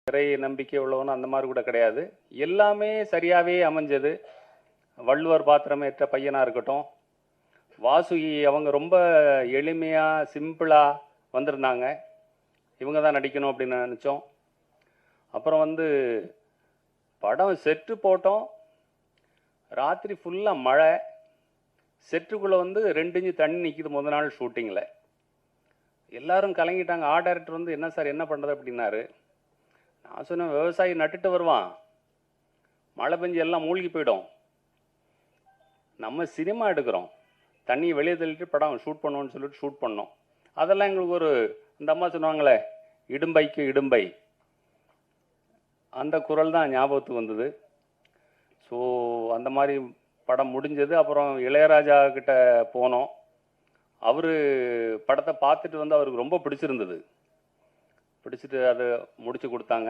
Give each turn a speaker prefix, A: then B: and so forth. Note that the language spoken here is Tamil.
A: இறை நம்பிக்கை உள்ளவனும் அந்த மாதிரி கூட கிடையாது. எல்லாமே சரியாகவே அமைஞ்சது. வள்ளுவர் பாத்திரமேற்ற பையனாக இருக்கட்டும், வாசுகி அவங்க ரொம்ப எளிமையாக சிம்பிளாக வந்திருந்தாங்க. இவங்க தான் நடிக்கணும் அப்படின்னு நினச்சோம். அப்புறம் படம் செட்டு போட்டோம். ராத்திரி ஃபுல்லாக மழை. செட்டுக்குள்ளே 2 இன்ச்சு தண்ணி நிற்கிது முத நாள் ஷூட்டிங்கில். எல்லாரும் கலங்கிட்டாங்க. ஆர்ட் டைரக்டர் என்ன சார் என்ன பண்ணுறது அப்படின்னாரு. நான் சொன்னேன், விவசாயி நட்டுட்டு வருவான், மழை பெஞ்சு எல்லாம் மூழ்கி போயிடும். நம்ம சினிமா எடுக்கிறோம், தண்ணியை வெளியே தள்ளிட்டு படம் ஷூட் பண்ணுவோன்னு சொல்லிட்டு ஷூட் பண்ணோம். அதெல்லாம் எங்களுக்கு இந்த அம்மா சொன்னாங்களே, இடும்பைக்கு இடும்பை, அந்த குரல் தான் ஞாபகத்துக்கு வந்தது. ஸோ அந்த மாதிரி படம் முடிஞ்சது. அப்புறம் இளையராஜா கிட்ட போனோம். அவர் படத்தை பார்த்துட்டு அவருக்கு ரொம்ப பிடிச்சிருந்தது. பிடிச்சிட்டு அதை முடிச்சு கொடுத்தாங்க.